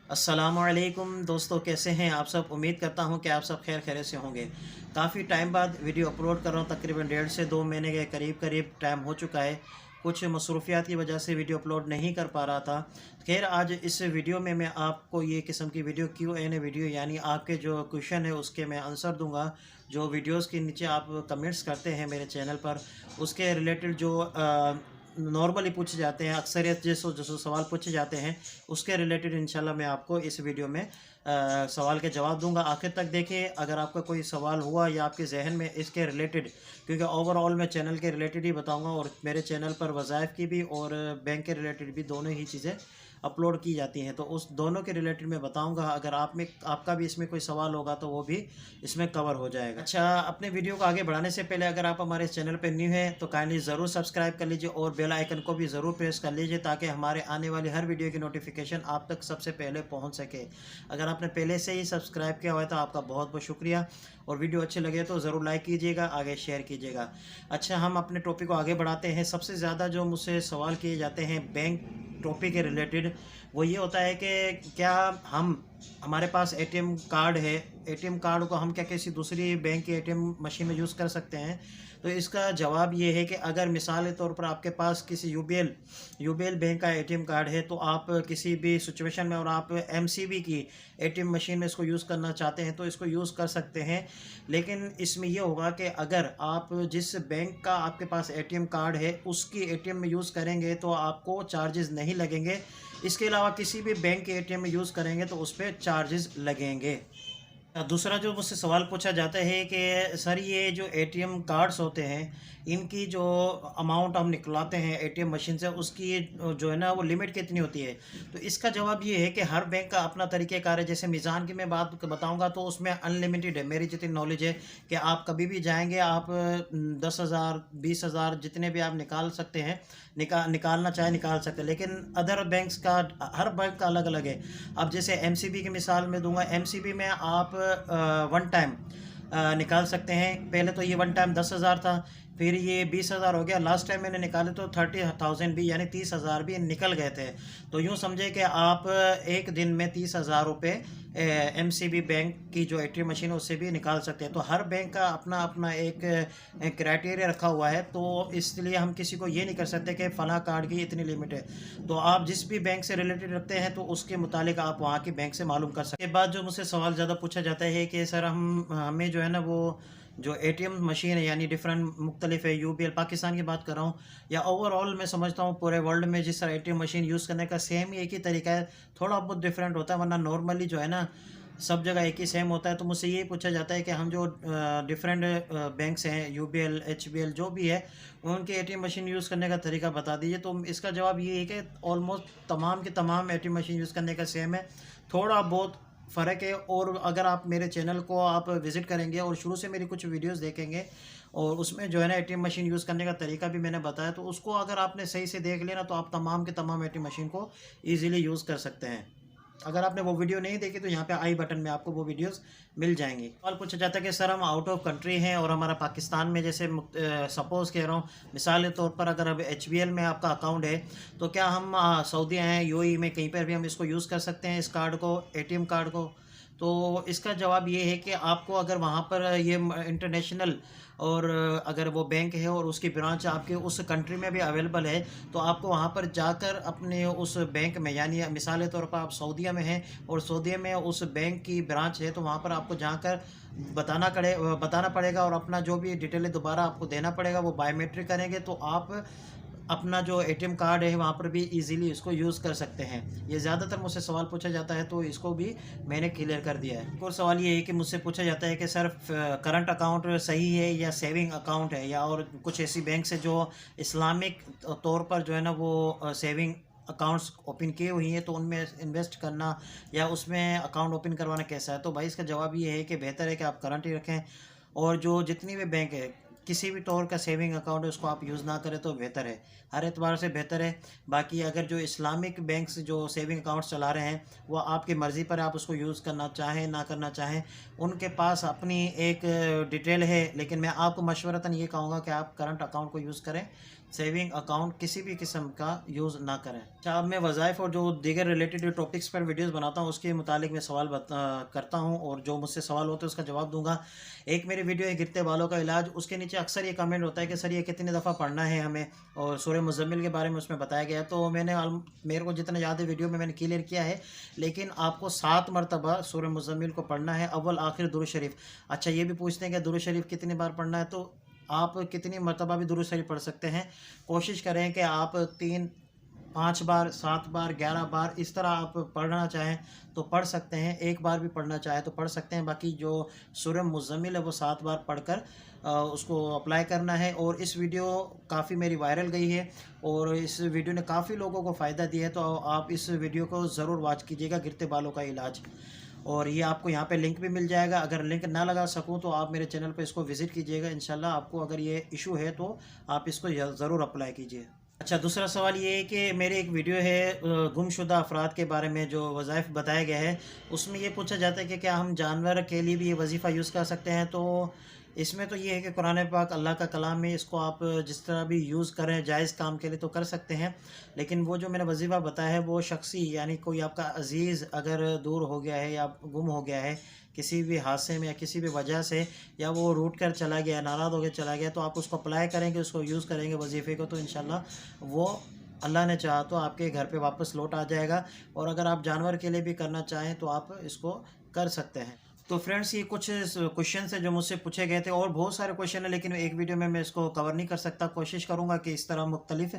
अस्सलामुअलैकुम दोस्तों, कैसे हैं आप सब। उम्मीद करता हूं कि आप सब खैर खैरियत से होंगे। काफ़ी टाइम बाद वीडियो अपलोड कर रहा हूं, तकरीबन 1.5 से 2 महीने के करीब टाइम हो चुका है। कुछ मसरूफियात की वजह से वीडियो अपलोड नहीं कर पा रहा था। खैर, आज इस वीडियो में मैं आपको ये किस्म की वीडियो Q&A वीडियो, यानी आपके जो क्वेश्चन है उसके मैं आंसर दूंगा। जो वीडियोस के नीचे आप कमेंट्स करते हैं मेरे चैनल पर, उसके रिलेटेड जो नॉर्मली पूछे जाते हैं, अक्सरियत जो जो सवाल पूछे जाते हैं, उसके रिलेटेड इंशाल्लाह मैं आपको इस वीडियो में सवाल के जवाब दूंगा। आखिर तक देखिए, अगर आपका कोई सवाल हुआ या आपके जहन में इसके रिलेटेड, क्योंकि ओवरऑल मैं चैनल के रिलेटेड ही बताऊंगा और मेरे चैनल पर वज़ाइफ की भी और बैंक के रिलेटेड भी दोनों ही चीज़ें अपलोड की जाती हैं, तो उस दोनों के रिलेटेड मैं बताऊंगा। अगर आपका भी इसमें कोई सवाल होगा तो वो भी इसमें कवर हो जाएगा। अच्छा, अपने वीडियो को आगे बढ़ाने से पहले अगर आप हमारे चैनल पर न्यू हैं तो काइंडली ज़रूर सब्सक्राइब कर लीजिए और बेल आइकन को भी ज़रूर प्रेस कर लीजिए, ताकि हमारे आने वाली हर वीडियो की नोटिफिकेशन आप तक सबसे पहले पहुँच सके। अगर आपने पहले से ही सब्सक्राइब किया हुआ है तो आपका बहुत बहुत शुक्रिया, और वीडियो अच्छे लगे तो ज़रूर लाइक कीजिएगा, आगे शेयर कीजिएगा। अच्छा, हम अपने टॉपिक को आगे बढ़ाते हैं। सबसे ज़्यादा जो मुझसे सवाल किए जाते हैं बैंक टॉपिक के रिलेटेड, वो ये होता है कि क्या हमारे पास एटीएम कार्ड है, एटीएम कार्ड को हम क्या किसी दूसरी बैंक की एटीएम मशीन में यूज़ कर सकते हैं। तो इसका जवाब ये है कि अगर मिसाल के तौर पर आपके पास किसी यूबीएल बैंक का एटीएम कार्ड है, तो आप किसी भी सिचुएशन में और आप एमसीबी की एटीएम मशीन में इसको यूज़ करना चाहते हैं तो इसको यूज़ कर सकते हैं। लेकिन इसमें यह होगा कि अगर आप जिस बैंक का आपके पास एटीएम कार्ड है उसकी एटीएम में यूज़ करेंगे तो आपको चार्जेस नहीं लगेंगे। इसके अलावा किसी भी बैंक के एटीएम में यूज़ करेंगे तो उस पर चार्जेस लगेंगे। दूसरा जो मुझसे सवाल पूछा जाता है कि सर, ये जो एटीएम कार्ड्स होते हैं, इनकी जो अमाउंट हम निकलाते हैं एटीएम मशीन से, उसकी जो है ना वो लिमिट कितनी होती है। तो इसका जवाब ये है कि हर बैंक का अपना तरीक़ेकार है। जैसे मीज़ान की मैं बात बताऊंगा तो उसमें अनलिमिटेड है, मेरी जितनी नॉलेज है, कि आप कभी भी जाएंगे, आप 10,000 20,000 जितने भी आप निकाल सकते हैं, निकालना चाहे निकाल सकते हैं। लेकिन अदर बैंक्स का, हर बैंक का अलग अलग है। अब जैसे एमसीबी की मिसाल में दूंगा, एमसीबी में आप वन टाइम निकाल सकते हैं। पहले तो ये वन टाइम 10,000 था, फिर ये 20,000 हो गया। लास्ट टाइम मैंने निकाले तो 30,000 भी, यानी 30,000 भी निकल गए थे। तो यूँ समझे कि आप एक दिन में 30,000 रुपये एमसीबी बैंक की जो एटीएम मशीन है उससे भी निकाल सकते हैं। तो हर बैंक का अपना अपना एक क्राइटेरिया रखा हुआ है, तो इसलिए हम किसी को ये नहीं कर सकते कि फ़लाँ कार्ड की इतनी लिमिट है। तो आप जिस भी बैंक से रिलेटेड रखते हैं तो उसके मुतालिक आप वहाँ की बैंक से मालूम कर सकते हैं। इसके बाद जो मुझसे सवाल ज़्यादा पूछा जाता है कि सर, हमें जो है ना वो जो एटीएम मशीन है, यानी डिफरेंट मुख्तलिफ है, यूबीएल पाकिस्तान की बात कर रहा हूँ या ओवरऑल मैं समझता हूँ पूरे वर्ल्ड में जिस तरह एटीएम मशीन यूज़ करने का सेम ही एक ही तरीका है, थोड़ा बहुत डिफरेंट होता है, वरना नॉर्मली जो है ना सब जगह एक ही सेम होता है। तो मुझसे ये पूछा जाता है कि हम जो डिफरेंट बैंक्स हैं, यूबीएल, एचबीएल जो भी है, उनके एटीएम मशीन यूज़ करने का तरीका बता दीजिए। तो इसका जवाब ये है कि ऑलमोस्ट तमाम के तमाम एटीएम मशीन यूज़ करने का सेम है, थोड़ा बहुत फ़र्क है। और अगर आप मेरे चैनल को आप विज़िट करेंगे और शुरू से मेरी कुछ वीडियोस देखेंगे, और उसमें जो है ना एटीएम मशीन यूज़ करने का तरीका भी मैंने बताया, तो उसको अगर आपने सही से देख लिया ना, तो आप तमाम के तमाम एटीएम मशीन को ईज़िली यूज़ कर सकते हैं। अगर आपने वो वीडियो नहीं देखी तो यहाँ पे आई बटन में आपको वो वीडियोस मिल जाएंगी। सवाल पूछा जाता है कि सर, हम आउट ऑफ कंट्री हैं और हमारा पाकिस्तान में, जैसे सपोज़ कह रहा हूँ, मिसाल के तौर पर अगर अब एचबीएल में आपका अकाउंट है, तो क्या हम सऊदी हैं, यूएई में, कहीं पर भी हम इसको यूज़ कर सकते हैं, इस कार्ड को, एटीएम कार्ड को। तो इसका जवाब ये है कि आपको अगर वहाँ पर ये इंटरनेशनल, और अगर वो बैंक है और उसकी ब्रांच आपके उस कंट्री में भी अवेलेबल है, तो आपको वहाँ पर जाकर अपने उस बैंक में, यानी मिसाल के तौर पर आप सऊदीया में हैं और सऊदीया में उस बैंक की ब्रांच है, तो वहाँ पर आपको जाकर बताना पड़ेगा और अपना जो भी डिटेल है दोबारा आपको देना पड़ेगा। वो बायोमेट्रिक करेंगे तो आप अपना जो एटीएम कार्ड है वहाँ पर भी इजीली इसको यूज़ कर सकते हैं। ये ज़्यादातर मुझसे सवाल पूछा जाता है, तो इसको भी मैंने क्लियर कर दिया है। एक और सवाल ये है कि मुझसे पूछा जाता है कि सर, करंट अकाउंट सही है या सेविंग अकाउंट है, या और कुछ ऐसी बैंक से जो इस्लामिक तौर पर जो है ना वो सेविंग अकाउंट्स ओपन किए हुई हैं, तो उनमें इन्वेस्ट करना या उसमें अकाउंट ओपन करवाना कैसा है। तो भाई, इसका जवाब ये है कि बेहतर है कि आप करंट ही रखें, और जो जितनी भी बैंक है, किसी भी तौर का सेविंग अकाउंट है उसको आप यूज़ ना करें तो बेहतर है, हर एतबार से बेहतर है। बाकी अगर जो इस्लामिक बैंक्स जो सेविंग अकाउंट्स चला रहे हैं, वो आपकी मर्ज़ी पर, आप उसको यूज़ करना चाहें ना करना चाहें, उनके पास अपनी एक डिटेल है। लेकिन मैं आपको मशवरतन ये कहूँगा कि आप करंट अकाउंट को यूज़ करें सेविंग अकाउंट किसी भी किस्म का यूज़ ना करें। अच्छा, अब मैं वज़ाइफ और जो दीगर रिलेटेड टॉपिक्स पर वीडियोस बनाता हूँ उसके मुतालिक मैं सवाल करता हूँ और जो मुझसे सवाल होते हैं उसका जवाब दूंगा। एक मेरी वीडियो है गिरते बालों का इलाज, उसके नीचे अक्सर ये कमेंट होता है कि सर ये कितनी दफ़ा पढ़ना है हमें, और सूरह मुज़म्मिल के बारे में उसमें बताया गया है। तो मेरे को जितना याद है वीडियो में मैंने क्लियर किया है, लेकिन आपको 7 मरतबा सूरह मुज़म्मिल को पढ़ना है, अव्वल आखिर दुरूद शरीफ। अच्छा, ये भी पूछते हैं कि दुरूद शरीफ कितनी बार पढ़ना है, तो आप कितनी मरतबा भी दुरूद शरीफ पढ़ सकते हैं। कोशिश करें कि आप 3, 5 बार, 7 बार, 11 बार इस तरह आप पढ़ना चाहें तो पढ़ सकते हैं, एक बार भी पढ़ना चाहें तो पढ़ सकते हैं। बाकी जो सूरह मुज़म्मिल है वो 7 बार पढ़कर उसको अप्लाई करना है। और इस वीडियो काफ़ी मेरी वायरल गई है और इस वीडियो ने काफ़ी लोगों को फ़ायदा दिया है, तो आप इस वीडियो को ज़रूर वॉच कीजिएगा, गिरते बालों का इलाज। और ये आपको यहाँ पे लिंक भी मिल जाएगा। अगर लिंक ना लगा सकूँ तो आप मेरे चैनल पे इसको विज़िट कीजिएगा। इंशाल्लाह आपको अगर ये इशू है तो आप इसको ज़रूर अप्लाई कीजिए। अच्छा, दूसरा सवाल ये है कि मेरे एक वीडियो है गुमशुदा अफराद के बारे में जो वज़ाइफ बताया गया है, उसमें ये पूछा जाता है कि क्या हम जानवर के लिए भी ये वजीफ़ा यूज़ कर सकते हैं। तो इसमें तो ये है कि कुरान पाक अल्लाह का कलाम है, इसको आप जिस तरह भी यूज़ करें जायज़ काम के लिए तो कर सकते हैं। लेकिन वो जो मैंने वजीफ़ा बताया है वो शख्सी, यानी कोई आपका अज़ीज़ अगर दूर हो गया है या गुम हो गया है किसी भी हादसे में या किसी भी वजह से, या वो रूठ कर चला गया, नाराज़ होकर चला गया, तो आप उसको अप्लाई करेंगे, उसको यूज़ करेंगे वजीफ़े को, तो इंशाल्लाह वो अल्लाह ने चाहा तो आपके घर पे वापस लौट आ जाएगा। और अगर आप जानवर के लिए भी करना चाहें तो आप इसको कर सकते हैं। तो फ्रेंड्स, ये कुछ क्वेश्चन है जो मुझसे पूछे गए थे, और बहुत सारे क्वेश्चन है लेकिन एक वीडियो में मैं इसको कवर नहीं कर सकता। कोशिश करूंगा कि इस तरह मुख्तलिफ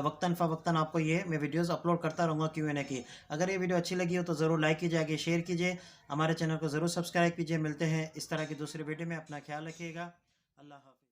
वक्तन फ़वक्तन आपको ये मैं वीडियोस अपलोड करता रहूँगा Q&A की। अगर ये वीडियो अच्छी लगी हो तो ज़रूर लाइक कीजिए, आगे शेयर कीजिए, हमारे चैनल को ज़रूर सब्सक्राइब कीजिए। मिलते हैं इस तरह की दूसरी वीडियो में, अपना ख्याल रखिएगा। अल्लाह हाफ़िज़।